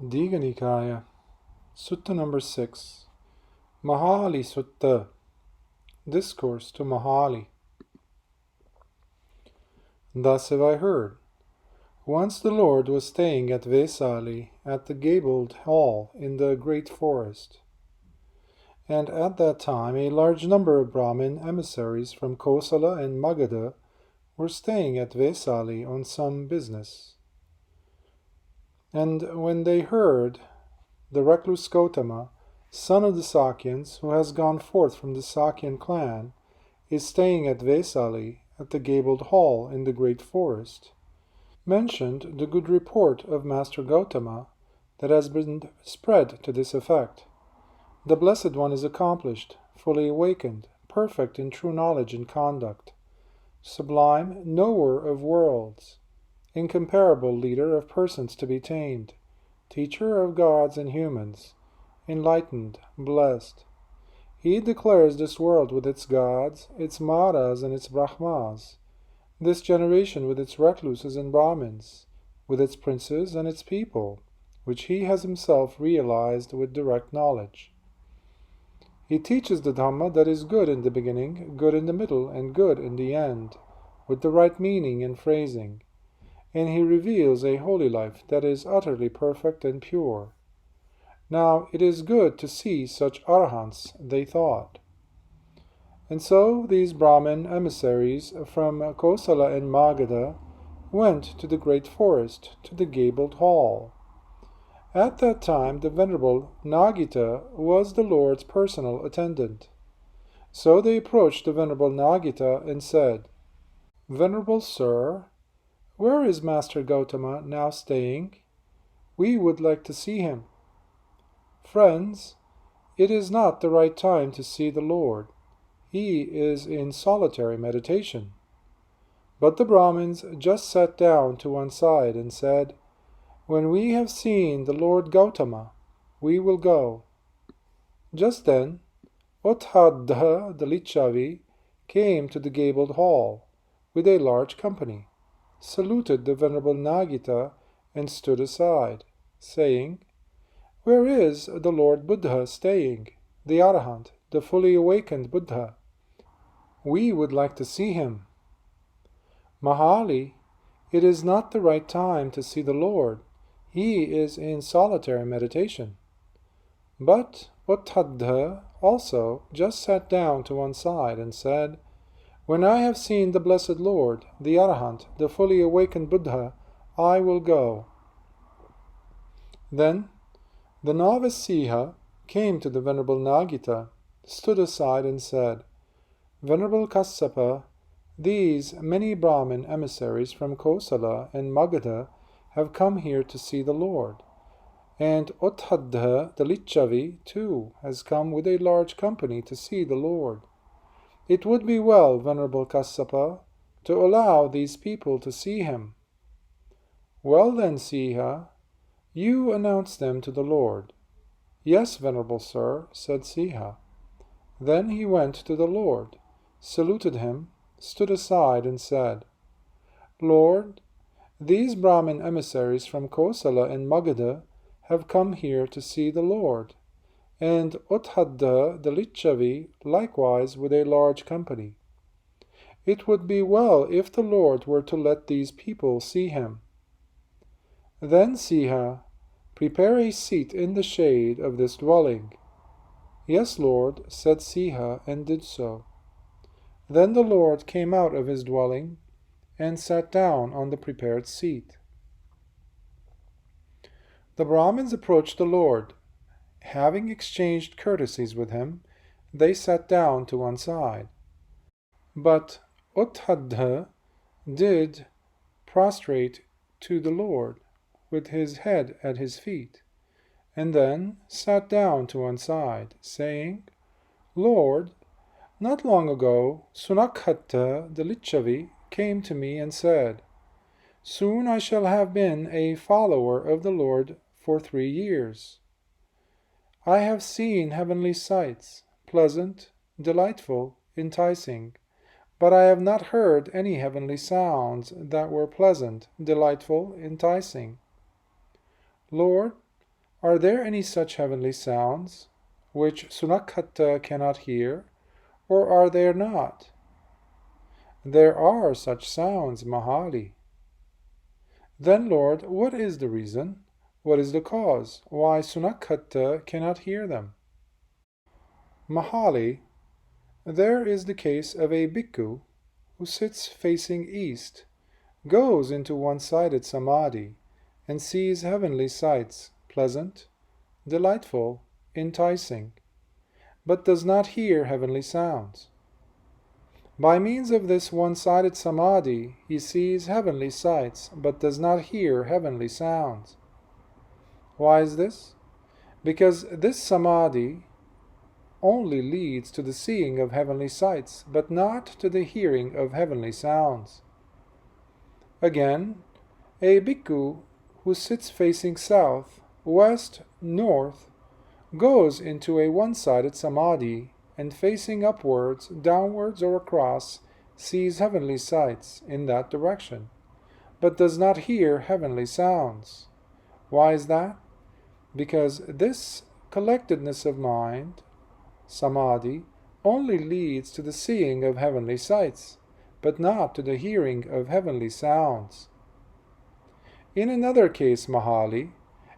Digha Nikāya, Sutta number 6, Mahāli Sutta, Discourse to Mahāli. Thus have I heard. Once the Lord was staying at Vesali, at the gabled hall in the great forest. And at that time a large number of Brahmin emissaries from Kosala and Magadha were staying at Vesali on some business. And when they heard the recluse Gautama, son of the Sakyans, who has gone forth from the Sakyan clan, is staying at Vesali, at the gabled hall in the great forest, mentioned the good report of Master Gautama that has been spread to this effect. The Blessed One is accomplished, fully awakened, perfect in true knowledge and conduct, sublime knower of worlds, incomparable leader of persons to be tamed, teacher of gods and humans, enlightened, blessed. He declares this world with its gods, its maras and its brahmas, this generation with its recluses and brahmins, with its princes and its people, which he has himself realized with direct knowledge. He teaches the Dhamma that is good in the beginning, good in the middle, and good in the end, with the right meaning and phrasing, and he reveals a holy life that is utterly perfect and pure. Now it is good to see such arahants, they thought. And so these Brahmin emissaries from Kosala and Magadha went to the great forest, to the gabled hall. At that time the Venerable Nagita was the Lord's personal attendant. So they approached the Venerable Nagita and said, "Venerable Sir, where is Master Gautama now staying? We would like to see him." "Friends, it is not the right time to see the Lord. He is in solitary meditation." But the Brahmins just sat down to one side and said, "When we have seen the Lord Gautama, we will go." Just then, Ottadha the Lichavi came to the gabled hall with a large company, saluted the Venerable Nagita, and stood aside, saying, "Where is the Lord Buddha staying, the Arahant, the fully awakened Buddha? We would like to see him." "Mahāli, it is not the right time to see the Lord. He is in solitary meditation." But Ottadha also just sat down to one side and said, "When I have seen the Blessed Lord, the Arahant, the fully awakened Buddha, I will go." Then the novice Siha came to the Venerable Nagita, stood aside and said, "Venerable Kassapa, these many Brahmin emissaries from Kosala and Magadha have come here to see the Lord, and Ottadha the Lichavi too has come with a large company to see the Lord. It would be well, Venerable Kassapa, to allow these people to see him." "Well then, Siha, you announce them to the Lord." "Yes, Venerable Sir," said Siha. Then he went to the Lord, saluted him, stood aside and said, "Lord, these Brahmin emissaries from Kosala and Magadha have come here to see the Lord, and Ottadha the Lichavi likewise with a large company. It would be well if the Lord were to let these people see him." "Then, Siha, prepare a seat in the shade of this dwelling." "Yes, Lord," said Siha, and did so. Then the Lord came out of his dwelling and sat down on the prepared seat. The Brahmins approached the Lord. Having exchanged courtesies with him, they sat down to one side. But Ottadha did prostrate to the Lord, with his head at his feet, and then sat down to one side, saying, "Lord, not long ago Sunakhatta the Lichavi came to me and said, 'Soon I shall have been a follower of the Lord for 3 years. I have seen heavenly sights, pleasant, delightful, enticing, but I have not heard any heavenly sounds that were pleasant, delightful, enticing. Lord, Are there any such heavenly sounds, which Sunakhatta cannot hear, or are there not? There are such sounds, Mahāli. Then, Lord, what is the reason? What is the cause? Why Sunakhatta cannot hear them? Mahāli, there is the case of a bhikkhu who sits facing east, goes into one-sided samadhi, and sees heavenly sights, pleasant, delightful, enticing, but does not hear heavenly sounds. By means of this one-sided samadhi, he sees heavenly sights, but does not hear heavenly sounds. Why is this? Because this samadhi only leads to the seeing of heavenly sights, but not to the hearing of heavenly sounds. Again, a bhikkhu who sits facing south, west, north, goes into a one-sided samadhi, and facing upwards, downwards, or across, sees heavenly sights in that direction, but does not hear heavenly sounds. Why is that? Because this collectedness of mind, samadhi, only leads to the seeing of heavenly sights, but not to the hearing of heavenly sounds. In another case, Mahāli,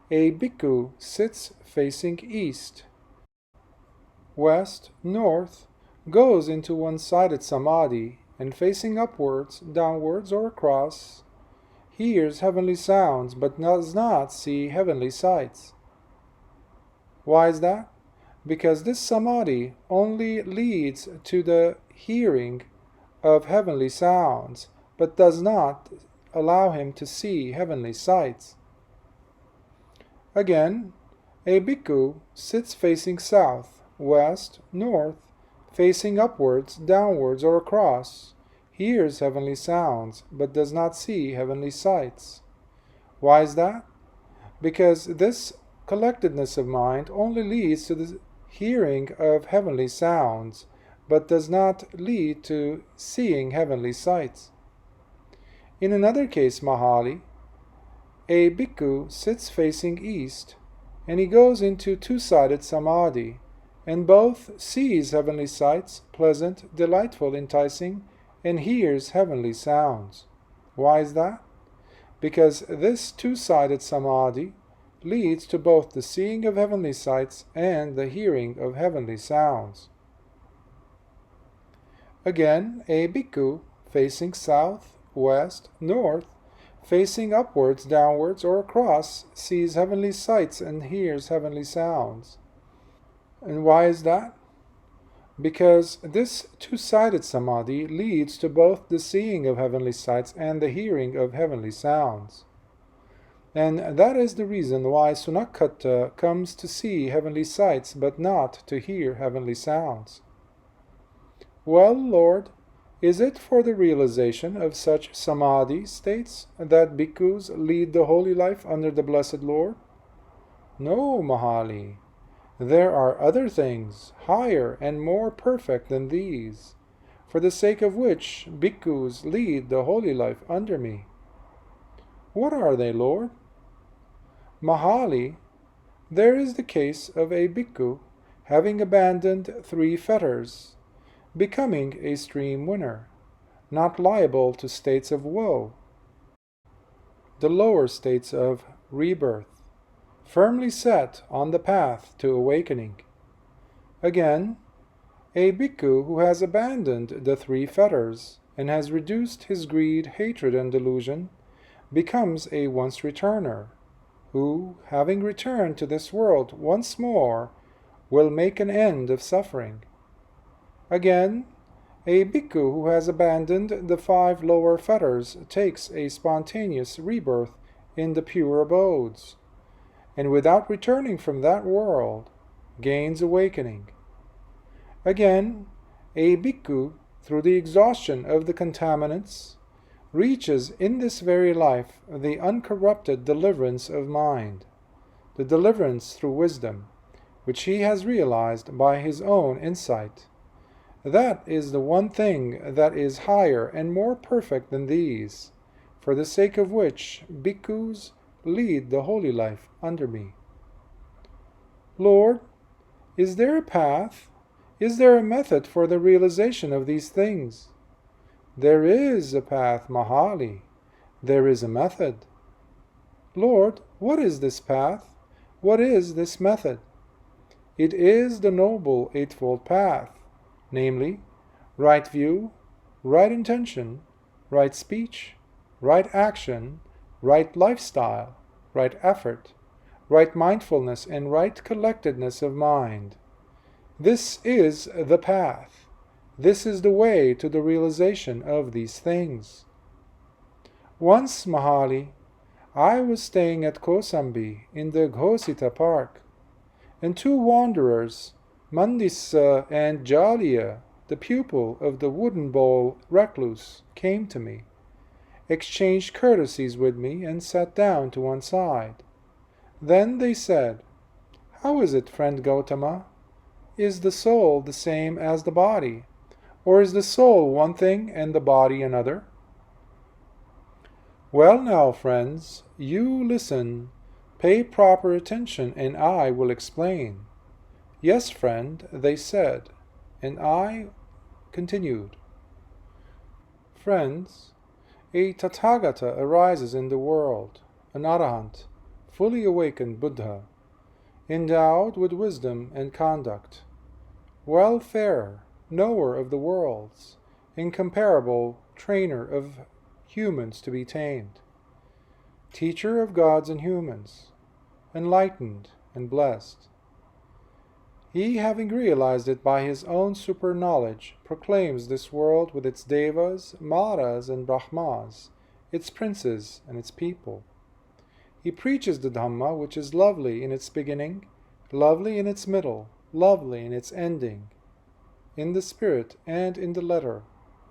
a bhikkhu sits facing east, west, north, goes into one-sided samadhi, and facing upwards, downwards, or across, hears heavenly sounds, but does not see heavenly sights. Why is that? Because this samadhi only leads to the hearing of heavenly sounds, but does not allow him to see heavenly sights. Again, a bhikkhu sits facing south, west, north, facing upwards, downwards, or across, hears heavenly sounds, but does not see heavenly sights. Why is that? Because this collectedness of mind only leads to the hearing of heavenly sounds, but does not lead to seeing heavenly sights. In another case, Mahāli, a bhikkhu sits facing east, and he goes into two-sided samadhi, and both sees heavenly sights, pleasant, delightful, enticing, and hears heavenly sounds. Why is that? Because this two-sided samadhi leads to both the seeing of heavenly sights and the hearing of heavenly sounds. Again, a bhikkhu facing south, west, north, facing upwards, downwards, or across, sees heavenly sights and hears heavenly sounds. And why is that? Because this two-sided samadhi leads to both the seeing of heavenly sights and the hearing of heavenly sounds. And that is the reason why Sunakhatta comes to see heavenly sights, but not to hear heavenly sounds. Well, Lord, is it for the realization of such samadhi states that bhikkhus lead the holy life under the Blessed Lord? No, Mahāli. There are other things, higher and more perfect than these, for the sake of which bhikkhus lead the holy life under me. What are they, Lord? Mahāli, there is the case of a bhikkhu having abandoned 3 fetters, becoming a stream winner, not liable to states of woe, the lower states of rebirth, firmly set on the path to awakening. Again, a bhikkhu who has abandoned the 3 fetters and has reduced his greed, hatred, and delusion, becomes a once-returner, who, having returned to this world once more, will make an end of suffering. Again, a bhikkhu who has abandoned the 5 lower fetters takes a spontaneous rebirth in the pure abodes, and without returning from that world, gains awakening. Again, a bhikkhu, through the exhaustion of the contaminants, reaches in this very life the uncorrupted deliverance of mind, the deliverance through wisdom, which he has realized by his own insight. That is the one thing that is higher and more perfect than these, for the sake of which bhikkhus lead the holy life under me. Lord, is there a path? Is there a method for the realization of these things? There is a path, Mahāli. There is a method. Lord, what is this path? What is this method? It is the Noble Eightfold Path, namely, right view, right intention, right speech, right action, right lifestyle, right effort, right mindfulness, and right collectedness of mind. This is the path. This is the way to the realization of these things. Once, Mahāli, I was staying at Kosambi in the Ghosita Park, and two wanderers, Mandisa and Jalia, the pupil of the wooden bowl recluse, came to me, exchanged courtesies with me, and sat down to one side. Then they said, "How is it, friend Gautama? Is the soul the same as the body, or is the soul one thing and the body another?" Well now, friends, you listen, pay proper attention, and I will explain. Yes, friend, they said, and I continued. Friends, a Tathagata arises in the world, an Arahant, fully awakened Buddha, endowed with wisdom and conduct, well-farer, knower of the worlds, incomparable trainer of humans to be tamed, teacher of gods and humans, enlightened and blessed. He, having realized it by his own super-knowledge, proclaims this world with its devas, maras, and brahmas, its princes and its people. He preaches the Dhamma, which is lovely in its beginning, lovely in its middle, lovely in its ending, in the spirit and in the letter,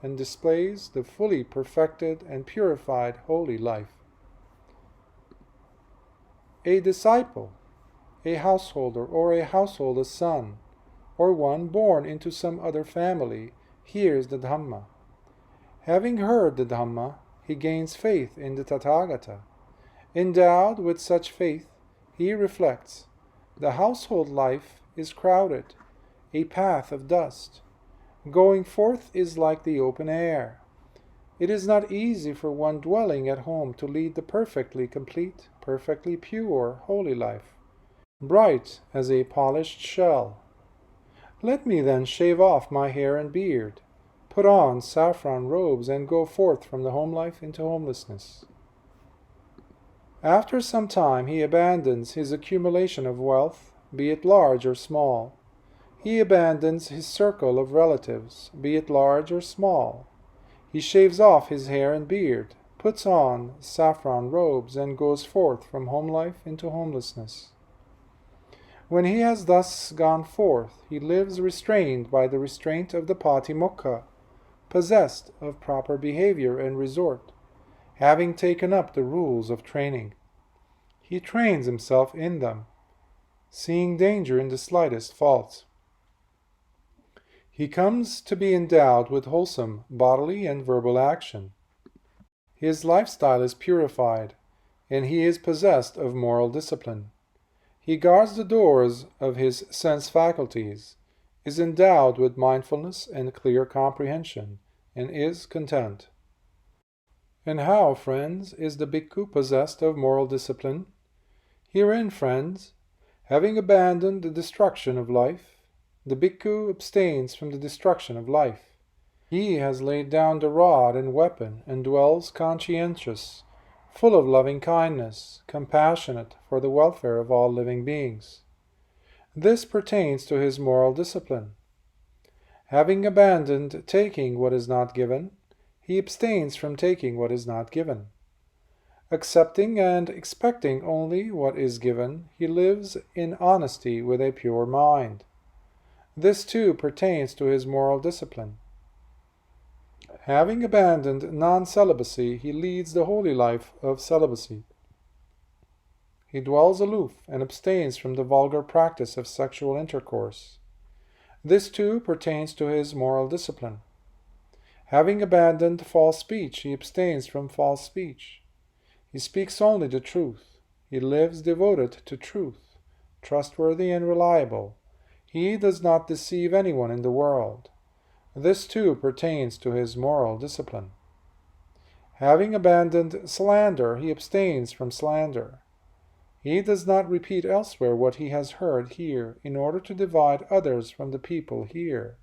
and displays the fully perfected and purified holy life. A disciple, a householder or a householder's son, or one born into some other family, hears the Dhamma. Having heard the Dhamma, he gains faith in the Tathagata. Endowed with such faith, he reflects, the household life is crowded, a path of dust. Going forth is like the open air. It is not easy for one dwelling at home to lead the perfectly complete, perfectly pure, holy life, bright as a polished shell. Let me then shave off my hair and beard, put on saffron robes, and go forth from the home life into homelessness. After some time he abandons his accumulation of wealth, be it large or small. He abandons his circle of relatives, be it large or small. He shaves off his hair and beard, puts on saffron robes, and goes forth from home life into homelessness. When he has thus gone forth, he lives restrained by the restraint of the Patimokkha, possessed of proper behavior and resort, having taken up the rules of training. He trains himself in them, seeing danger in the slightest faults. He comes to be endowed with wholesome bodily and verbal action. His lifestyle is purified, and he is possessed of moral discipline. He guards the doors of his sense faculties, is endowed with mindfulness and clear comprehension, and is content. And how, friends, is the bhikkhu possessed of moral discipline? Herein, friends, having abandoned the destruction of life, the bhikkhu abstains from the destruction of life. He has laid down the rod and weapon, and dwells conscientious, full of loving kindness, compassionate for the welfare of all living beings. This pertains to his moral discipline. Having abandoned taking what is not given, he abstains from taking what is not given. Accepting and expecting only what is given, he lives in honesty with a pure mind. This too pertains to his moral discipline. Having abandoned non-celibacy, he leads the holy life of celibacy. He dwells aloof and abstains from the vulgar practice of sexual intercourse. This too pertains to his moral discipline. Having abandoned false speech, he abstains from false speech. He speaks only the truth. He lives devoted to truth, trustworthy and reliable. He does not deceive anyone in the world. This too pertains to his moral discipline. Having abandoned slander, he abstains from slander. He does not repeat elsewhere what he has heard here in order to divide others from the people here.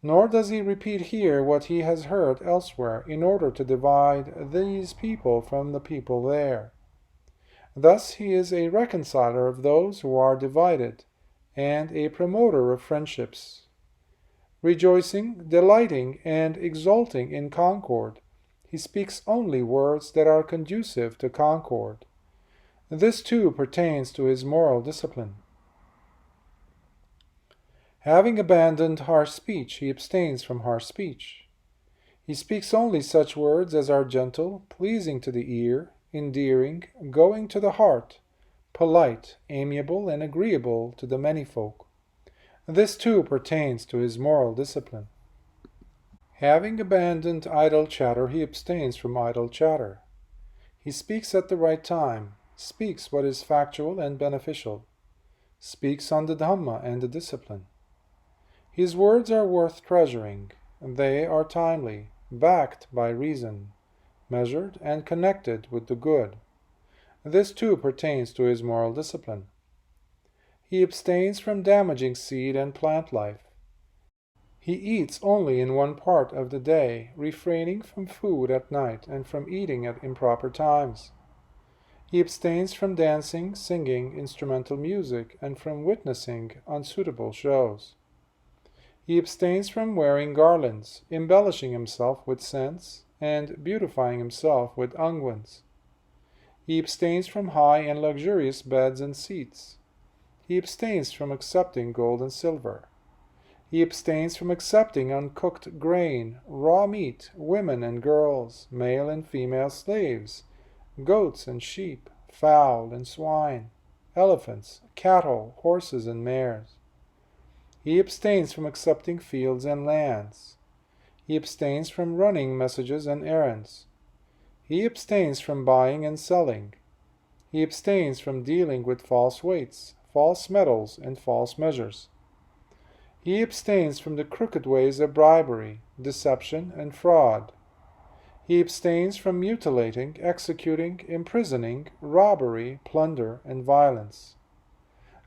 Nor does he repeat here what he has heard elsewhere in order to divide these people from the people there. Thus he is a reconciler of those who are divided, and a promoter of friendships. Rejoicing, delighting, and exulting in concord, he speaks only words that are conducive to concord. This too pertains to his moral discipline. Having abandoned harsh speech, he abstains from harsh speech. He speaks only such words as are gentle, pleasing to the ear, endearing, going to the heart, polite, amiable, and agreeable to the many folk. This too pertains to his moral discipline. Having abandoned idle chatter, he abstains from idle chatter. He speaks at the right time, speaks what is factual and beneficial, speaks on the Dhamma and the discipline. His words are worth treasuring. They are timely, backed by reason, measured and connected with the good. This too pertains to his moral discipline. He abstains from damaging seed and plant life. He eats only in one part of the day, refraining from food at night and from eating at improper times. He abstains from dancing, singing, instrumental music, and from witnessing unsuitable shows. He abstains from wearing garlands, embellishing himself with scents, and beautifying himself with unguents. He abstains from high and luxurious beds and seats. He abstains from accepting gold and silver. He abstains from accepting uncooked grain, raw meat, women and girls, male and female slaves, goats and sheep, fowl and swine, elephants, cattle, horses and mares. He abstains from accepting fields and lands. He abstains from running messages and errands. He abstains from buying and selling. He abstains from dealing with false weights, false metals, and false measures. He abstains from the crooked ways of bribery, deception, and fraud. He abstains from mutilating, executing, imprisoning, robbery, plunder, and violence.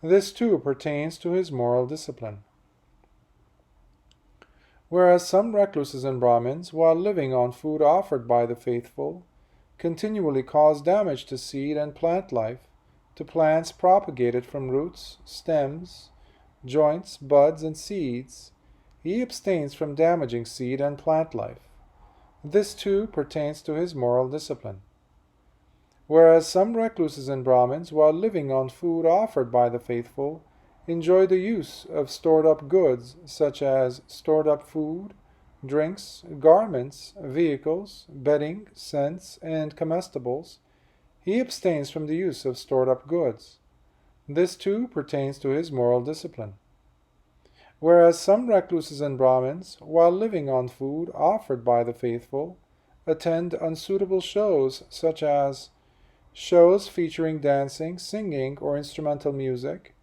This too pertains to his moral discipline. Whereas some recluses and Brahmins, while living on food offered by the faithful, continually cause damage to seed and plant life, to plants propagated from roots, stems, joints, buds, and seeds, he abstains from damaging seed and plant life. This too pertains to his moral discipline. Whereas some recluses and Brahmins, while living on food offered by the faithful, enjoy the use of stored-up goods, such as stored-up food, drinks, garments, vehicles, bedding, scents, and comestibles, he abstains from the use of stored-up goods. This too pertains to his moral discipline. Whereas some recluses and Brahmins, while living on food offered by the faithful, attend unsuitable shows, such as shows featuring dancing, singing, or instrumental music,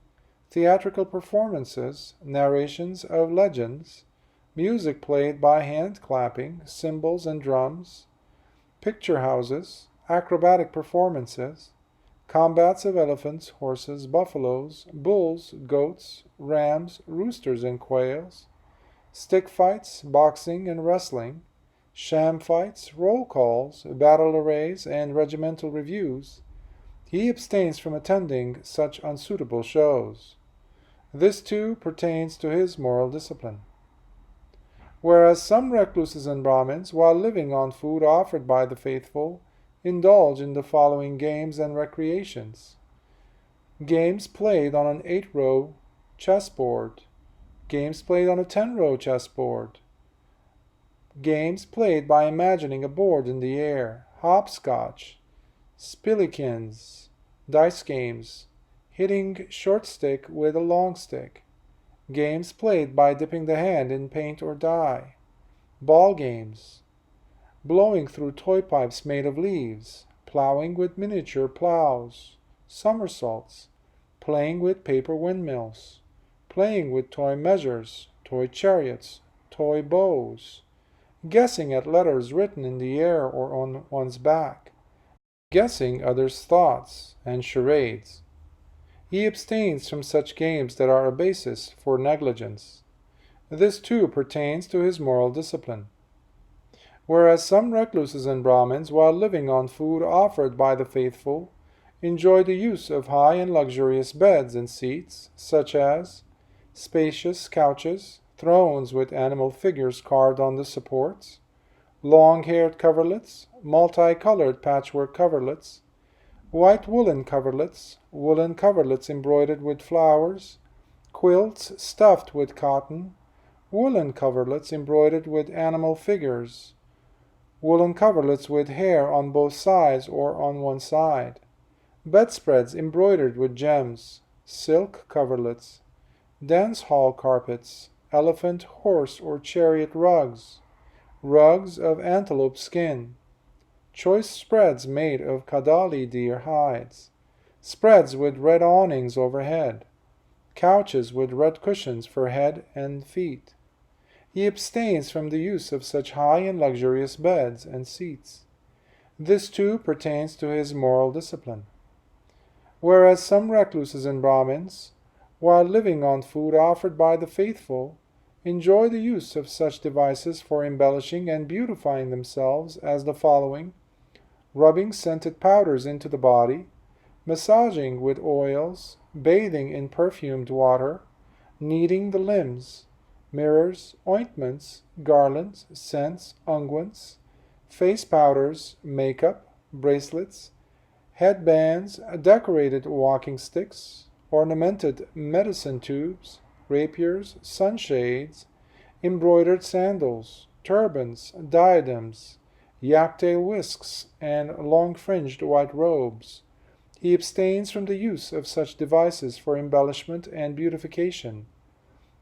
theatrical performances, narrations of legends, music played by hand-clapping, cymbals and drums, picture houses, acrobatic performances, combats of elephants, horses, buffaloes, bulls, goats, rams, roosters, and quails, stick fights, boxing and wrestling, sham fights, roll calls, battle arrays, and regimental reviews, he abstains from attending such unsuitable shows. This too pertains to his moral discipline. Whereas some recluses and Brahmins, while living on food offered by the faithful, indulge in the following games and recreations: games played on an 8-row chessboard, games played on a 10-row chessboard, games played by imagining a board in the air, hopscotch, spillikins, dice games, hitting short stick with a long stick, games played by dipping the hand in paint or dye, ball games, blowing through toy pipes made of leaves, plowing with miniature plows, somersaults, playing with paper windmills, playing with toy measures, toy chariots, toy bows, guessing at letters written in the air or on one's back, guessing others' thoughts, and charades. He abstains from such games that are a basis for negligence. This too pertains to his moral discipline. Whereas some recluses and Brahmins, while living on food offered by the faithful, enjoy the use of high and luxurious beds and seats, such as spacious couches, thrones with animal figures carved on the supports, long-haired coverlets, multicolored patchwork coverlets, white woolen coverlets embroidered with flowers, quilts stuffed with cotton, woolen coverlets embroidered with animal figures, woolen coverlets with hair on both sides or on one side, bedspreads embroidered with gems, silk coverlets, dance hall carpets, elephant, horse, or chariot rugs, rugs of antelope skin, choice spreads made of kadali deer hides, spreads with red awnings overhead, couches with red cushions for head and feet. He abstains from the use of such high and luxurious beds and seats. This too pertains to his moral discipline. Whereas some recluses and Brahmins, while living on food offered by the faithful, enjoy the use of such devices for embellishing and beautifying themselves as the following: rubbing scented powders into the body, massaging with oils, bathing in perfumed water, kneading the limbs, mirrors, ointments, garlands, scents, unguents, face powders, makeup, bracelets, headbands, decorated walking sticks, ornamented medicine tubes, rapiers, sunshades, embroidered sandals, turbans, diadems, yak-tail whisks, and long-fringed white robes. He abstains from the use of such devices for embellishment and beautification.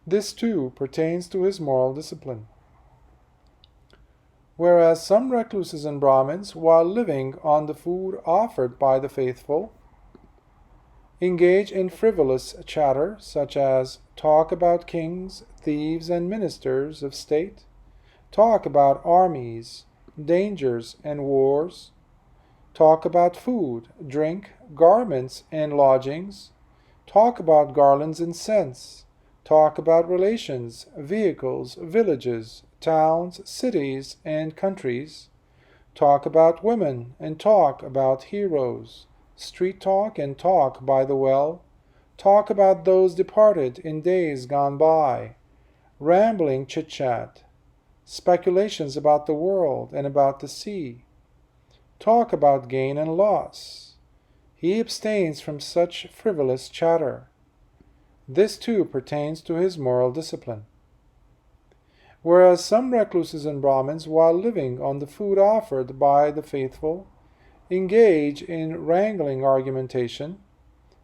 This too pertains to his moral discipline. Whereas some recluses and Brahmins, while living on the food offered by the faithful, engage in frivolous chatter, such as talk about kings, thieves, and ministers of state, talk about armies, dangers, and wars, talk about food, drink, garments, and lodgings, talk about garlands and scents, talk about relations, vehicles, villages, towns, cities, and countries, talk about women, and talk about heroes, street talk and talk by the well, talk about those departed in days gone by, rambling chit-chat, speculations about the world and about the sea, talk about gain and loss. He abstains from such frivolous chatter. This too pertains to his moral discipline. Whereas some recluses and Brahmins, while living on the food offered by the faithful, engage in wrangling argumentation,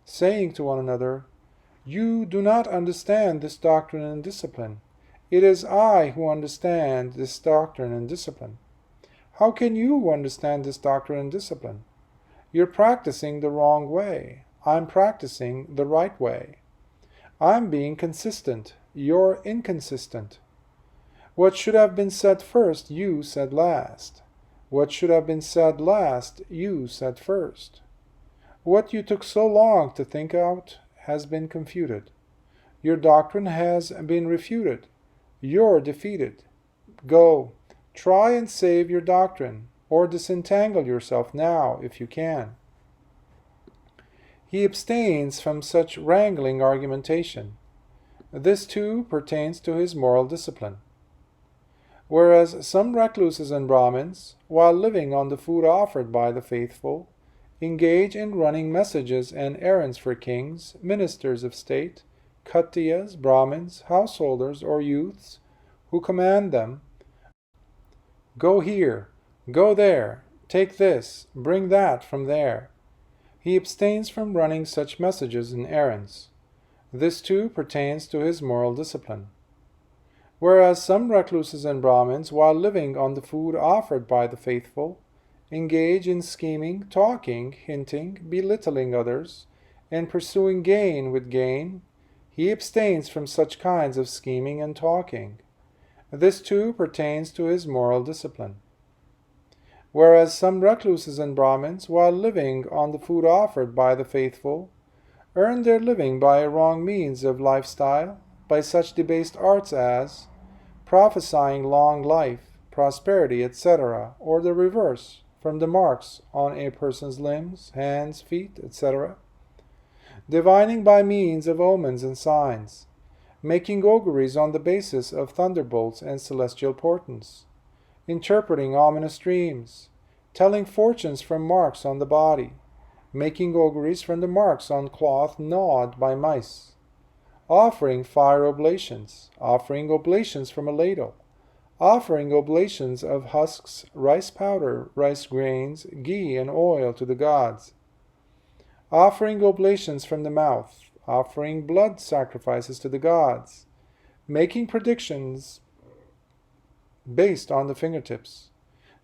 saying to one another, "You do not understand this doctrine and discipline. It is I who understand this doctrine and discipline. How can you understand this doctrine and discipline? You're practicing the wrong way. I'm practicing the right way. I'm being consistent. You're inconsistent. What should have been said first, you said last. What should have been said last, you said first. What you took so long to think out has been confuted. Your doctrine has been refuted. You're defeated. Go, try and save your doctrine, or disentangle yourself now if you can." He abstains from such wrangling argumentation. This too pertains to his moral discipline. Whereas some recluses and Brahmins, while living on the food offered by the faithful, engage in running messages and errands for kings, ministers of state, Khattiyas, Brahmins, householders, or youths, who command them, "Go here, go there, take this, bring that from there." He abstains from running such messages and errands. This too pertains to his moral discipline. Whereas some recluses and Brahmins, while living on the food offered by the faithful, engage in scheming, talking, hinting, belittling others, and pursuing gain with gain, he abstains from such kinds of scheming and talking. This too pertains to his moral discipline. Whereas some recluses and Brahmins, while living on the food offered by the faithful, earn their living by a wrong means of lifestyle, by such debased arts as prophesying long life, prosperity, etc., or the reverse, from the marks on a person's limbs, hands, feet, etc., divining by means of omens and signs, making auguries on the basis of thunderbolts and celestial portents, interpreting ominous dreams, telling fortunes from marks on the body, making auguries from the marks on cloth gnawed by mice, offering fire oblations, offering oblations from a ladle, offering oblations of husks, rice powder, rice grains, ghee, and oil to the gods, offering oblations from the mouth, offering blood sacrifices to the gods, making predictions based on the fingertips,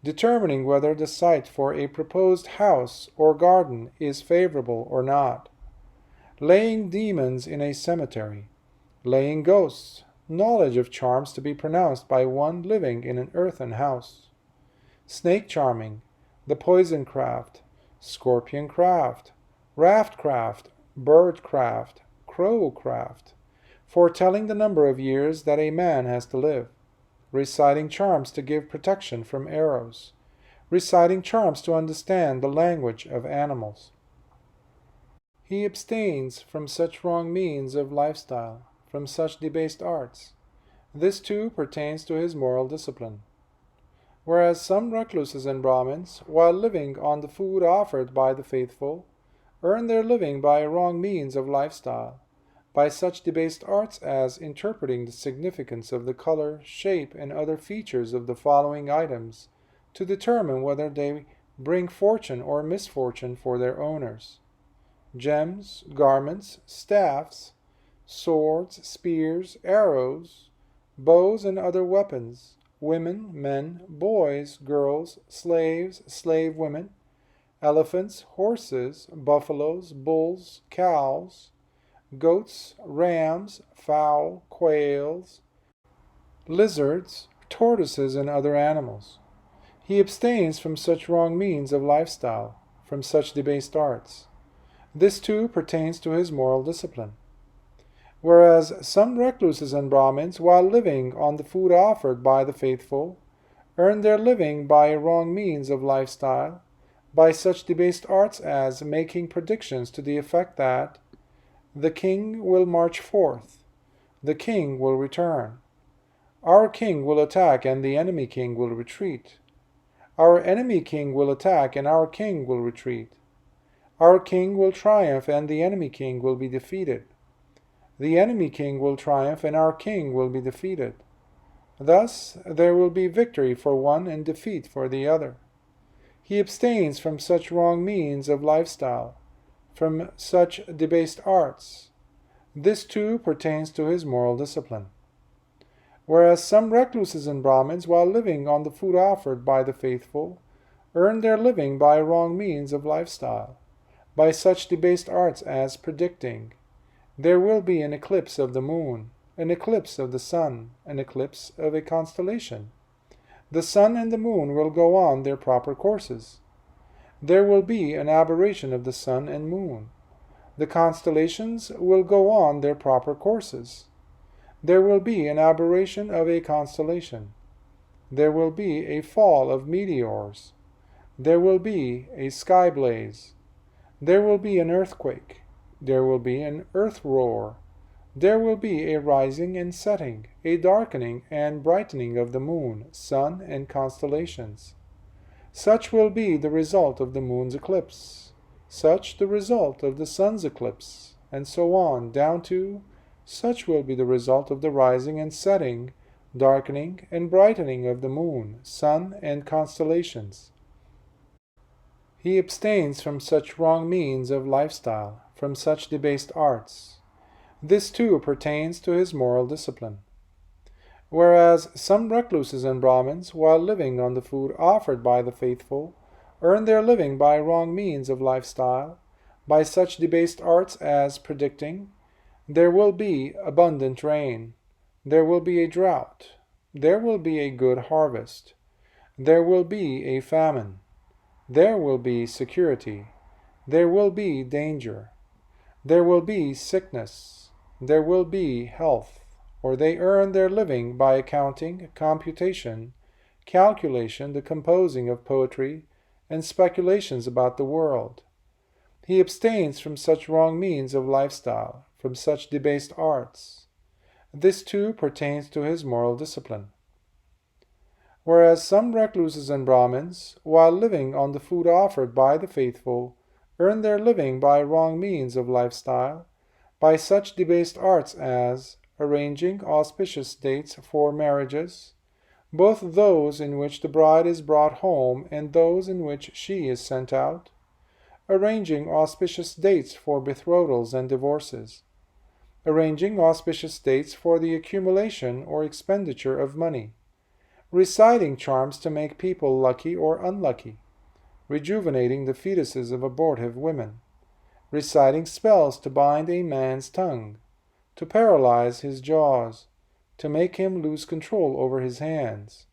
determining whether the site for a proposed house or garden is favorable or not, laying demons in a cemetery, laying ghosts, knowledge of charms to be pronounced by one living in an earthen house, snake charming, the poison craft, scorpion craft, raft craft, bird craft, crow craft, foretelling the number of years that a man has to live, reciting charms to give protection from arrows, reciting charms to understand the language of animals. He abstains from such wrong means of lifestyle, from such debased arts. This too pertains to his moral discipline. Whereas some recluses and Brahmins, while living on the food offered by the faithful, earn their living by a wrong means of lifestyle, by such debased arts as interpreting the significance of the color, shape, and other features of the following items to determine whether they bring fortune or misfortune for their owners: gems, garments, staffs, swords, spears, arrows, bows and other weapons, women, men, boys, girls, slaves, slave women, elephants, horses, buffaloes, bulls, cows, goats, rams, fowl, quails, lizards, tortoises, and other animals. He abstains from such wrong means of lifestyle, from such debased arts. This too pertains to his moral discipline. Whereas some recluses and Brahmins, while living on the food offered by the faithful, earn their living by a wrong means of lifestyle, by such debased arts as making predictions to the effect that the king will march forth, the king will return, our king will attack and the enemy king will retreat, our enemy king will attack and our king will retreat, our king will triumph and the enemy king will be defeated, the enemy king will triumph and our king will be defeated. Thus there will be victory for one and defeat for the other. He abstains from such wrong means of lifestyle, from such debased arts. This too pertains to his moral discipline. Whereas some recluses and Brahmins, while living on the food offered by the faithful, earn their living by wrong means of lifestyle, by such debased arts as predicting, there will be an eclipse of the moon, an eclipse of the sun, an eclipse of a constellation. The sun and the moon will go on their proper courses. There will be an aberration of the sun and moon. The constellations will go on their proper courses. There will be an aberration of a constellation. There will be a fall of meteors. There will be a sky blaze. There will be an earthquake. There will be an earth roar. There will be a rising and setting, a darkening and brightening of the moon, sun, and constellations. Such will be the result of the moon's eclipse, such the result of the sun's eclipse, and so on, down to such will be the result of the rising and setting, darkening and brightening of the moon, sun, and constellations. He abstains from such wrong means of lifestyle, from such debased arts. This too pertains to his moral discipline. Whereas some recluses and Brahmins, while living on the food offered by the faithful, earn their living by wrong means of lifestyle, by such debased arts as predicting, there will be abundant rain, there will be a drought, there will be a good harvest, there will be a famine, there will be security, there will be danger, there will be sickness, there will be health, or they earn their living by accounting, computation, calculation, the composing of poetry, and speculations about the world. He abstains from such wrong means of lifestyle, from such debased arts. This too pertains to his moral discipline. Whereas some recluses and Brahmins, while living on the food offered by the faithful, earn their living by wrong means of lifestyle, by such debased arts as arranging auspicious dates for marriages, both those in which the bride is brought home and those in which she is sent out, arranging auspicious dates for betrothals and divorces, arranging auspicious dates for the accumulation or expenditure of money, reciting charms to make people lucky or unlucky, rejuvenating the fetuses of abortive women, reciting spells to bind a man's tongue, to paralyze his jaws, to make him lose control over his hands,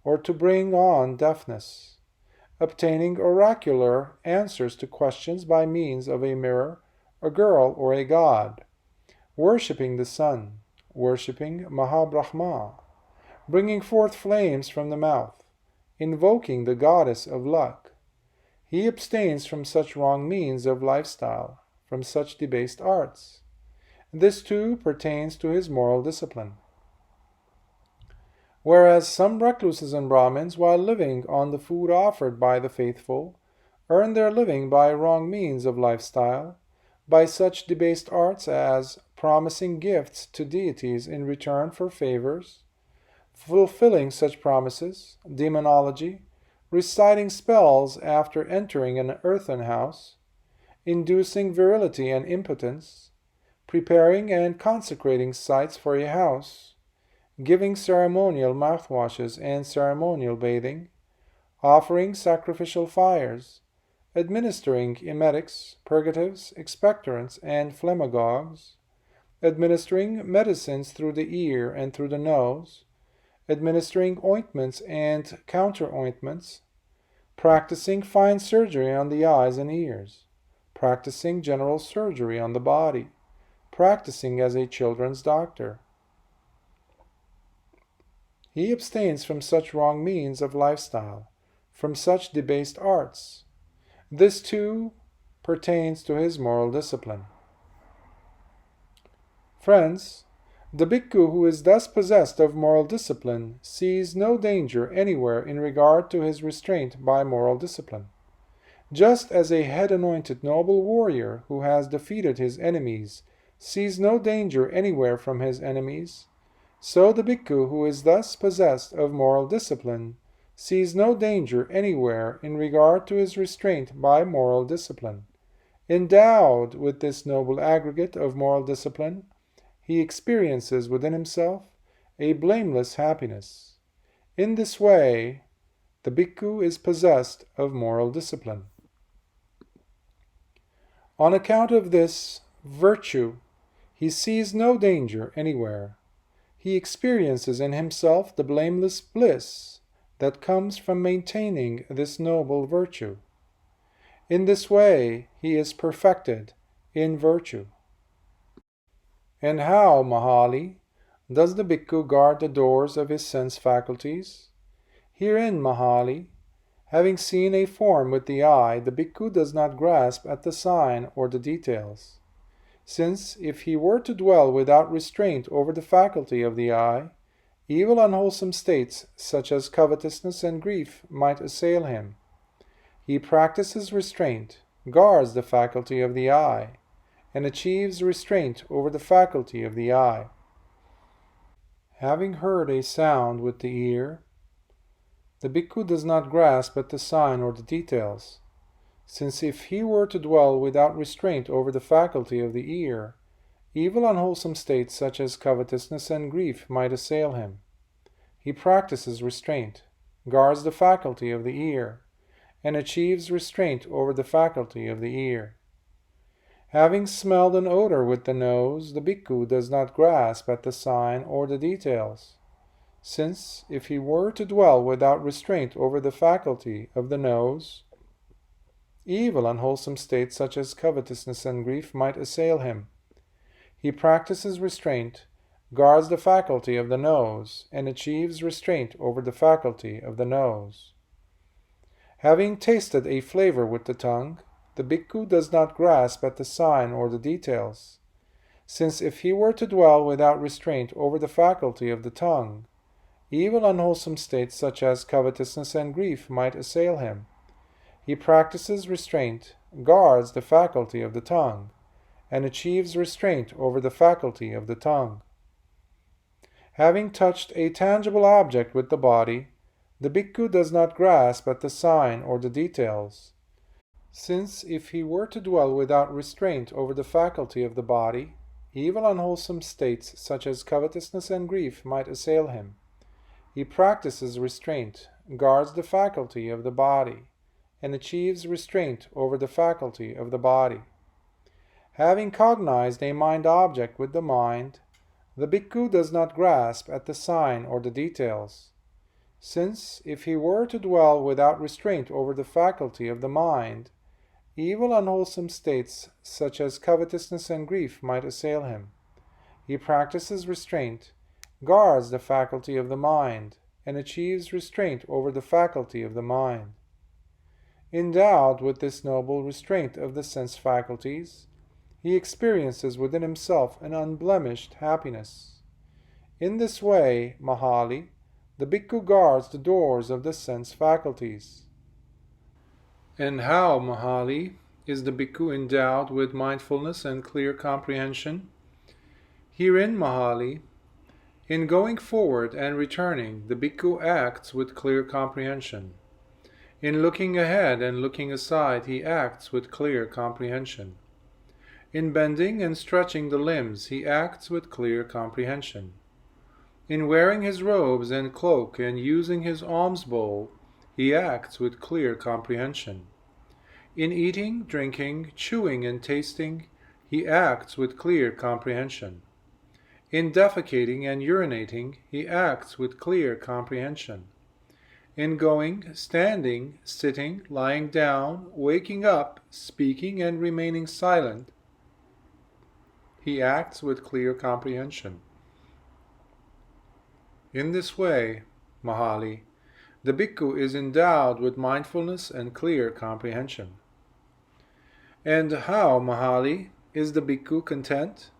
or to bring on deafness, obtaining oracular answers to questions by means of a mirror, a girl, or a god, worshipping the sun, worshipping Mahabrahma, bringing forth flames from the mouth, invoking the goddess of luck. He abstains from such wrong means of lifestyle, from such debased arts. This too pertains to his moral discipline. Whereas some recluses and Brahmins, while living on the food offered by the faithful, earn their living by wrong means of lifestyle, by such debased arts as promising gifts to deities in return for favors, fulfilling such promises, demonology, reciting spells after entering an earthen house, inducing virility and impotence, preparing and consecrating sites for a house, giving ceremonial mouthwashes and ceremonial bathing, offering sacrificial fires, administering emetics, purgatives, expectorants, and phlegmagogues, administering medicines through the ear and through the nose, administering ointments and counter-ointments, practicing fine surgery on the eyes and ears, practicing general surgery on the body, practicing as a children's doctor. He abstains from such wrong means of lifestyle, from such debased arts. This too pertains to his moral discipline. Friends, the bhikkhu who is thus possessed of moral discipline sees no danger anywhere in regard to his restraint by moral discipline. Just as a head-anointed noble warrior who has defeated his enemies sees no danger anywhere from his enemies, so the bhikkhu who is thus possessed of moral discipline sees no danger anywhere in regard to his restraint by moral discipline. Endowed with this noble aggregate of moral discipline, he experiences within himself a blameless happiness. In this way, the bhikkhu is possessed of moral discipline. On account of this virtue, he sees no danger anywhere. He experiences in himself the blameless bliss that comes from maintaining this noble virtue. In this way, he is perfected in virtue. And how, Mahāli, does the bhikkhu guard the doors of his sense faculties? Herein, Mahāli, having seen a form with the eye, the bhikkhu does not grasp at the sign or the details. Since, if he were to dwell without restraint over the faculty of the eye, evil unwholesome states such as covetousness and grief might assail him. He practices restraint, guards the faculty of the eye, and achieves restraint over the faculty of the eye. Having heard a sound with the ear, the bhikkhu does not grasp at the sign or the details, since if he were to dwell without restraint over the faculty of the ear, evil unwholesome states such as covetousness and grief might assail him. He practices restraint, guards the faculty of the ear, and achieves restraint over the faculty of the ear. Having smelled an odor with the nose, the bhikkhu does not grasp at the sign or the details, since if he were to dwell without restraint over the faculty of the nose, evil, unwholesome states such as covetousness and grief might assail him. He practices restraint, guards the faculty of the nose, and achieves restraint over the faculty of the nose. Having tasted a flavor with the tongue, the bhikkhu does not grasp at the sign or the details, since if he were to dwell without restraint over the faculty of the tongue, evil, unwholesome states such as covetousness and grief might assail him. He practices restraint, guards the faculty of the tongue, and achieves restraint over the faculty of the tongue. Having touched a tangible object with the body, the bhikkhu does not grasp at the sign or the details, since if he were to dwell without restraint over the faculty of the body, evil, unwholesome states such as covetousness and grief might assail him. He practices restraint, guards the faculty of the body, and achieves restraint over the faculty of the body. Having cognized a mind object with the mind, the bhikkhu does not grasp at the sign or the details, since if he were to dwell without restraint over the faculty of the mind, evil, unwholesome states such as covetousness and grief might assail him. He practices restraint, guards the faculty of the mind, and achieves restraint over the faculty of the mind. Endowed with this noble restraint of the sense faculties, he experiences within himself an unblemished happiness. In this way, Mahāli, the bhikkhu guards the doors of the sense faculties. And how, Mahāli, is the bhikkhu endowed with mindfulness and clear comprehension? Herein, Mahāli, in going forward and returning, the bhikkhu acts with clear comprehension. In looking ahead and looking aside, he acts with clear comprehension. In bending and stretching the limbs, he acts with clear comprehension. In wearing his robes and cloak and using his alms bowl, he acts with clear comprehension. In eating, drinking, chewing, and tasting, he acts with clear comprehension. In defecating and urinating, he acts with clear comprehension. In going, standing, sitting, lying down, waking up, speaking, and remaining silent, he acts with clear comprehension. In this way, Mahāli, the bhikkhu is endowed with mindfulness and clear comprehension. And how, Mahāli, is the bhikkhu content?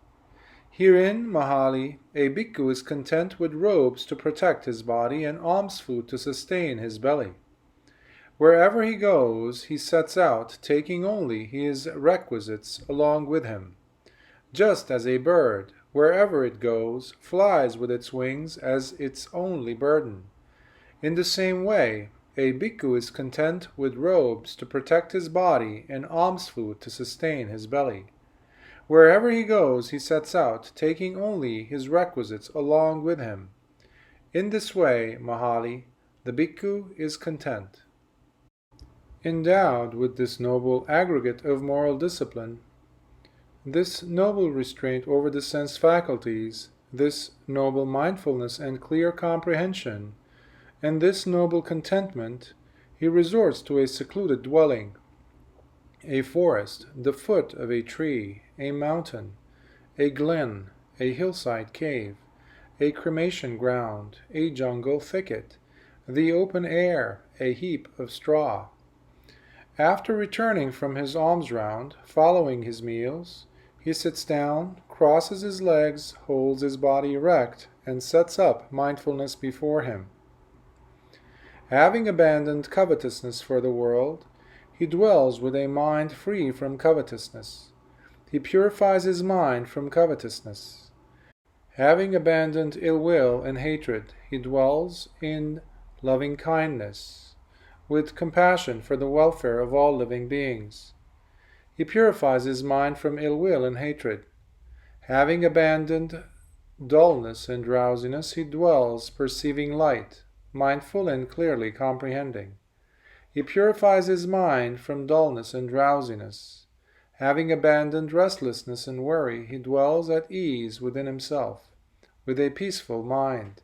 Herein, Mahāli, a bhikkhu is content with robes to protect his body and alms food to sustain his belly. Wherever he goes, he sets out, taking only his requisites along with him, just as a bird, wherever it goes, flies with its wings as its only burden. In the same way, a bhikkhu is content with robes to protect his body and alms food to sustain his belly. Wherever he goes, he sets out, taking only his requisites along with him. In this way, Mahāli, the bhikkhu is content. Endowed with this noble aggregate of moral discipline, this noble restraint over the sense faculties, this noble mindfulness and clear comprehension, and this noble contentment, he resorts to a secluded dwelling, a forest, the foot of a tree, a mountain, a glen, a hillside cave, a cremation ground, a jungle thicket, the open air, a heap of straw. After returning from his alms round, following his meals, he sits down, crosses his legs, holds his body erect, and sets up mindfulness before him. Having abandoned covetousness for the world, he dwells with a mind free from covetousness. He purifies his mind from covetousness. Having abandoned ill will and hatred, he dwells in loving kindness, with compassion for the welfare of all living beings. He purifies his mind from ill will and hatred. Having abandoned dullness and drowsiness, he dwells perceiving light, mindful and clearly comprehending. He purifies his mind from dullness and drowsiness. Having abandoned restlessness and worry, he dwells at ease within himself, with a peaceful mind.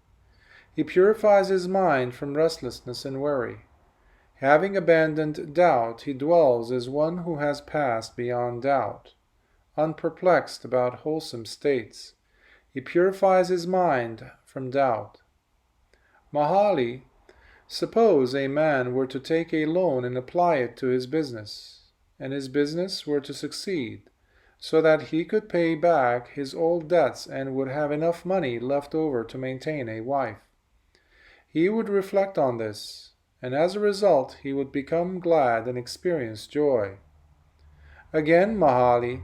He purifies his mind from restlessness and worry. Having abandoned doubt, he dwells as one who has passed beyond doubt, unperplexed about wholesome states. He purifies his mind from doubt. Mahāli, suppose a man were to take a loan and apply it to his business, and his business were to succeed, so that he could pay back his old debts and would have enough money left over to maintain a wife. He would reflect on this, and as a result he would become glad and experience joy. Again, Mahāli,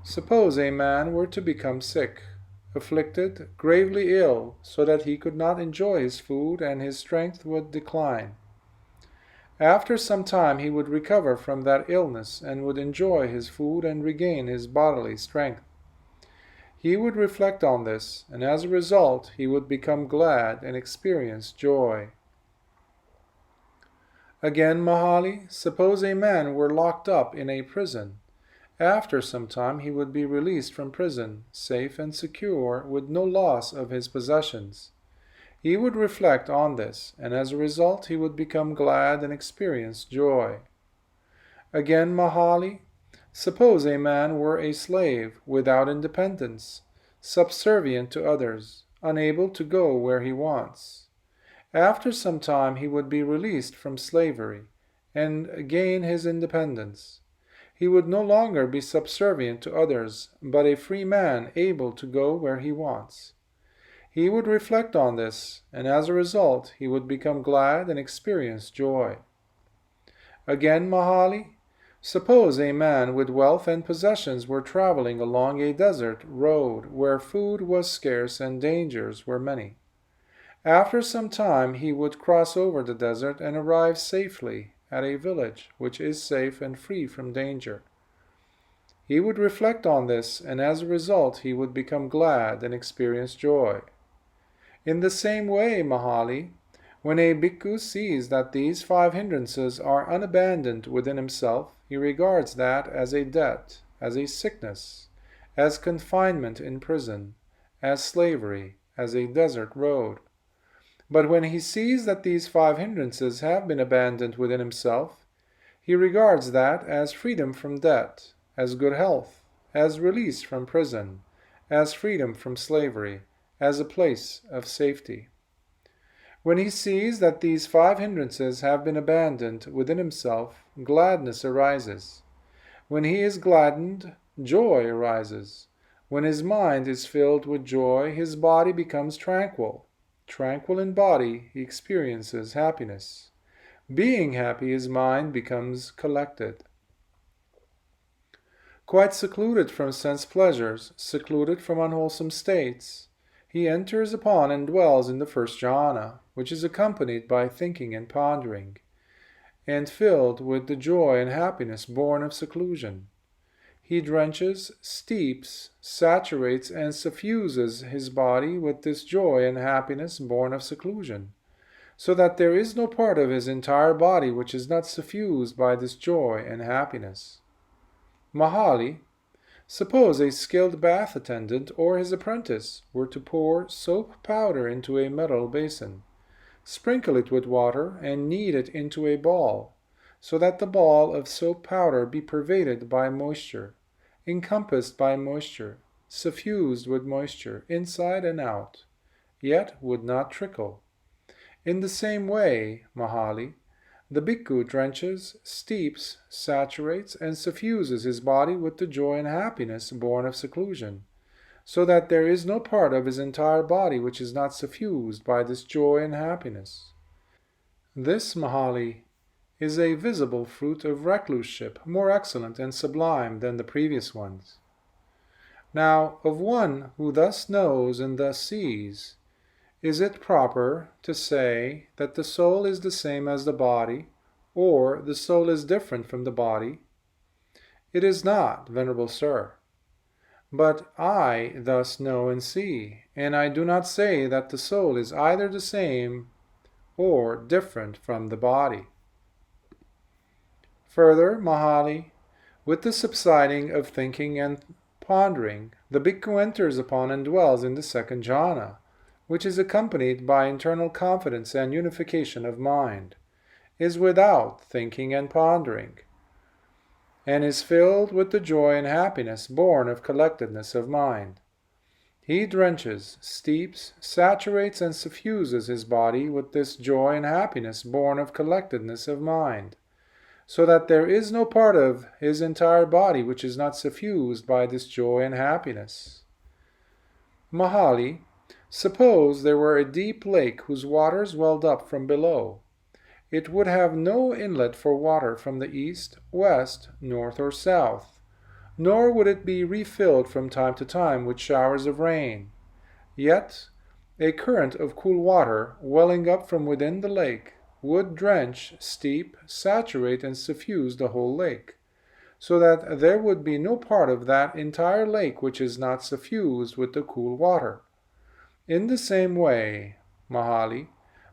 suppose a man were to become sick, afflicted, gravely ill, so that he could not enjoy his food and his strength would decline. After some time he would recover from that illness and would enjoy his food and regain his bodily strength. He would reflect on this, and as a result he would become glad and experience joy. Again, Mahāli, suppose a man were locked up in a prison. After some time he would be released from prison, safe and secure, with no loss of his possessions. He would reflect on this, and as a result he would become glad and experience joy. Again, Mahāli, suppose a man were a slave, without independence, subservient to others, unable to go where he wants. After some time he would be released from slavery, and gain his independence. He would no longer be subservient to others, but a free man able to go where he wants. He would reflect on this, and as a result he would become glad and experience joy. Again, Mahāli, suppose a man with wealth and possessions were traveling along a desert road where food was scarce and dangers were many. After some time he would cross over the desert and arrive safely at a village which is safe and free from danger. He would reflect on this, and as a result he would become glad and experience joy. In the same way, Mahāli, when a bhikkhu sees that these 5 hindrances are unabandoned within himself, he regards that as a debt, as a sickness, as confinement in prison, as slavery, as a desert road. But when he sees that these 5 hindrances have been abandoned within himself, he regards that as freedom from debt, as good health, as release from prison, as freedom from slavery, as a place of safety. When he sees that these 5 hindrances have been abandoned within himself, gladness arises. When he is gladdened, joy arises. When his mind is filled with joy, his body becomes tranquil. Tranquil in body, he experiences happiness. Being happy, his mind becomes collected. Quite secluded from sense pleasures, secluded from unwholesome states, he enters upon and dwells in the first jhana, which is accompanied by thinking and pondering, and filled with the joy and happiness born of seclusion. He drenches, steeps, saturates, and suffuses his body with this joy and happiness born of seclusion, so that there is no part of his entire body which is not suffused by this joy and happiness. Mahāli, suppose a skilled bath attendant or his apprentice were to pour soap powder into a metal basin, sprinkle it with water, and knead it into a ball, so that the ball of soap powder be pervaded by moisture, encompassed by moisture, suffused with moisture, inside and out, yet would not trickle. In the same way, Mahāli, the bhikkhu drenches, steeps, saturates, and suffuses his body with the joy and happiness born of seclusion, so that there is no part of his entire body which is not suffused by this joy and happiness. This, Mahāli, is a visible fruit of recluseship, more excellent and sublime than the previous ones. Now, of one who thus knows and thus sees, is it proper to say that the soul is the same as the body, or the soul is different from the body? It is not, Venerable Sir. But I thus know and see, and I do not say that the soul is either the same or different from the body. Further, Mahāli, With the subsiding of thinking and pondering, the bhikkhu enters upon and dwells in the second jhana, which is accompanied by internal confidence and unification of mind, is without thinking and pondering, and is filled with the joy and happiness born of collectedness of mind. He drenches, steeps, saturates, and suffuses his body with this joy and happiness born of collectedness of mind, so that there is no part of his entire body which is not suffused by this joy and happiness. Mahāli, suppose there were a deep lake whose waters welled up from below. It would have no inlet for water from the east, west, north, or south, nor would it be refilled from time to time with showers of rain. Yet a current of cool water, welling up from within the lake, would drench, steep, saturate, and suffuse the whole lake, so that there would be no part of that entire lake which is not suffused with the cool water. In the same way, Mahāli,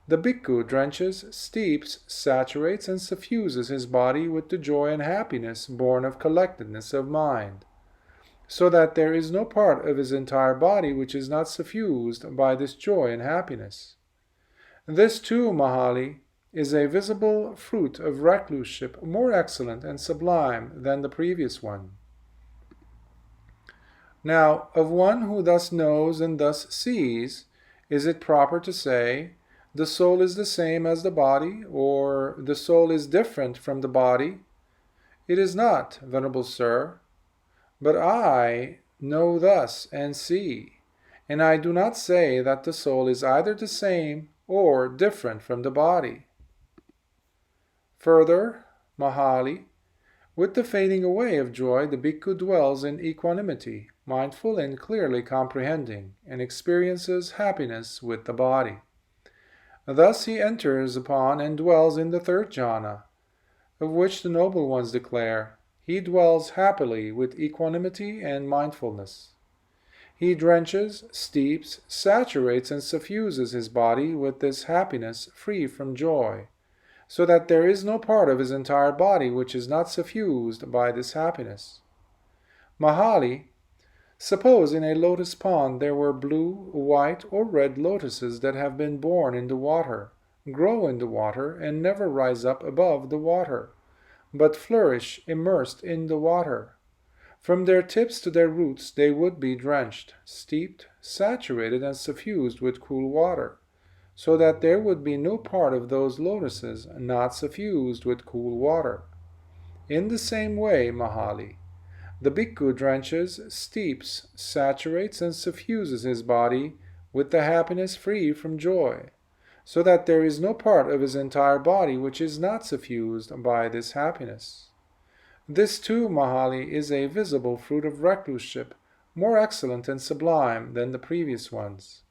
the bhikkhu drenches, steeps, saturates, and suffuses his body with the joy and happiness born of collectedness of mind, so that there is no part of his entire body which is not suffused by this joy and happiness. This too, Mahāli, is a visible fruit of recluseship more excellent and sublime than the previous one. Now, of one who thus knows and thus sees, is it proper to say, the soul is the same as the body, or the soul is different from the body? It is not, Venerable Sir. But I know thus and see, and I do not say that the soul is either the same or different from the body. Further, Mahāli, with the fading away of joy, the bhikkhu dwells in equanimity, mindful and clearly comprehending, and experiences happiness with the body. Thus he enters upon and dwells in the third jhana, of which the noble ones declare, he dwells happily with equanimity and mindfulness. He drenches, steeps, saturates, and suffuses his body with this happiness free from joy, so that there is no part of his entire body which is not suffused by this happiness. Mahāli, suppose in a lotus pond there were blue, white, or red lotuses that have been born in the water, grow in the water, and never rise up above the water, but flourish immersed in the water. From their tips to their roots they would be drenched, steeped, saturated, and suffused with cool water, so that there would be no part of those lotuses not suffused with cool water. In the same way, Mahāli, the bhikkhu drenches, steeps, saturates, and suffuses his body with the happiness free from joy, so that there is no part of his entire body which is not suffused by this happiness. This too, Mahāli, is a visible fruit of recluseship, more excellent and sublime than the previous ones.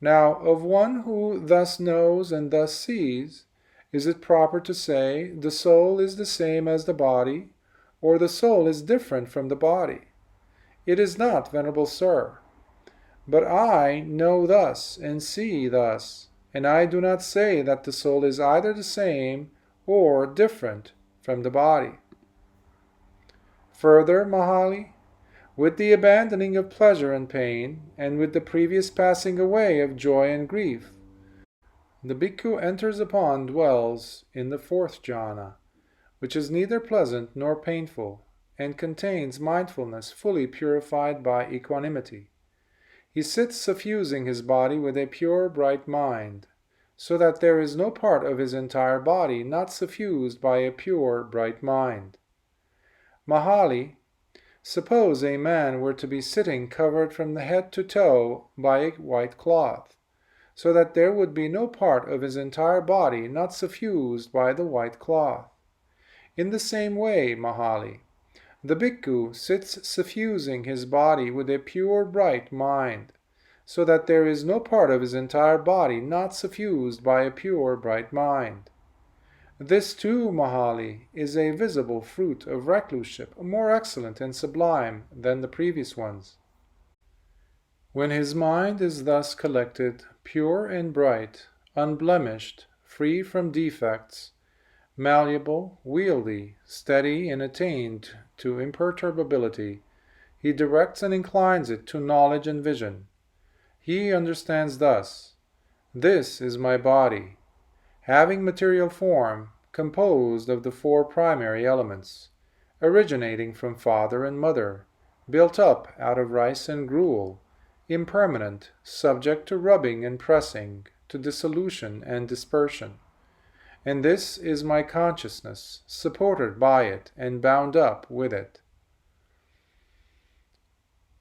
Now, of one who thus knows and thus sees, is it proper to say, the soul is the same as the body, or the soul is different from the body? It is not, Venerable Sir. But I know thus and see thus, and I do not say that the soul is either the same or different from the body. Further, Mahāli, with the abandoning of pleasure and pain, and with the previous passing away of joy and grief, the bhikkhu enters upon, dwells in the fourth jhana, which is neither pleasant nor painful, and contains mindfulness fully purified by equanimity. He sits suffusing his body with a pure, bright mind, so that there is no part of his entire body not suffused by a pure, bright mind. Mahāli, suppose a man were to be sitting covered from the head to toe by a white cloth, so that there would be no part of his entire body not suffused by the white cloth. In the same way, Mahāli, the bhikkhu sits suffusing his body with a pure, bright mind, so that there is no part of his entire body not suffused by a pure, bright mind. This too, Mahāli, is a visible fruit of recluseship, more excellent and sublime than the previous ones. When his mind is thus collected, pure and bright, unblemished, free from defects, malleable, wieldy, steady, and attained to imperturbability, he directs and inclines it to knowledge and vision. He understands thus: this is my body, having material form, composed of the four primary elements, originating from father and mother, built up out of rice and gruel, impermanent, subject to rubbing and pressing, to dissolution and dispersion. And this is my consciousness, supported by it and bound up with it.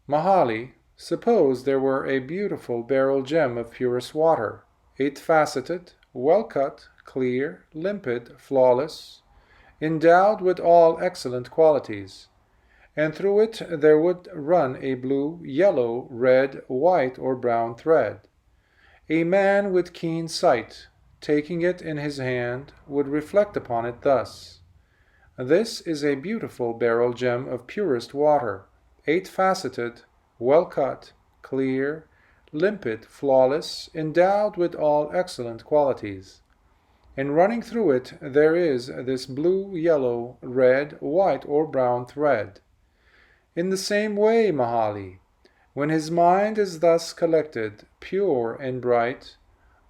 Mahāli, suppose there were a beautiful beryl gem of purest water, 8-faceted, well-cut, clear, limpid, flawless, endowed with all excellent qualities, and through it there would run a blue, yellow, red, white, or brown thread. A man with keen sight, taking it in his hand, would reflect upon it thus: this is a beautiful beryl gem of purest water, 8-faceted, well-cut, clear, limpid, flawless, endowed with all excellent qualities. And running through it there is this blue, yellow, red, white, or brown thread. In the same way, Mahāli, when his mind is thus collected, pure and bright,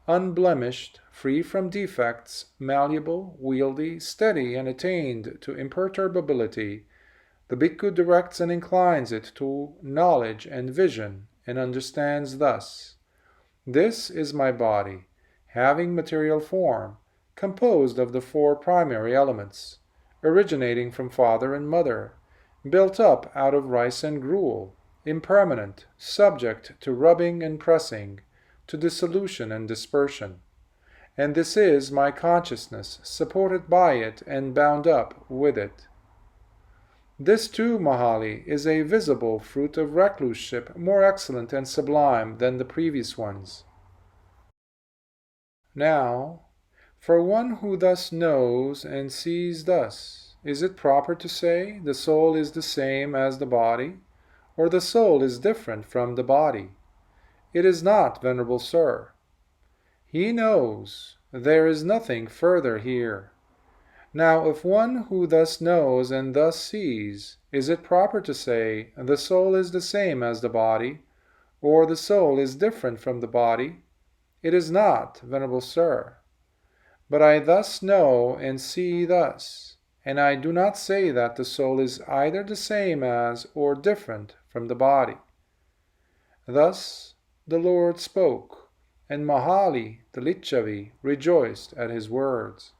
unblemished, free from defects, malleable, wieldy, steady, and attained to imperturbability, the bhikkhu directs and inclines it to knowledge and vision, and understands thus: this is my body, having material form, composed of the four primary elements, originating from father and mother, built up out of rice and gruel, impermanent, subject to rubbing and pressing, to dissolution and dispersion. And this is my consciousness, supported by it and bound up with it. This too, Mahāli, is a visible fruit of recluseship, more excellent and sublime than the previous ones. Now, for one who thus knows and sees thus, is it proper to say the soul is the same as the body, or the soul is different from the body? It is not, Venerable Sir. He knows there is nothing further here. Now, if one who thus knows and thus sees, is it proper to say the soul is the same as the body, or the soul is different from the body? It is not, Venerable Sir. But I thus know and see thus, and I do not say that the soul is either the same as or different from the body. Thus the Lord spoke, and Mahāli the Lichavi rejoiced at his words.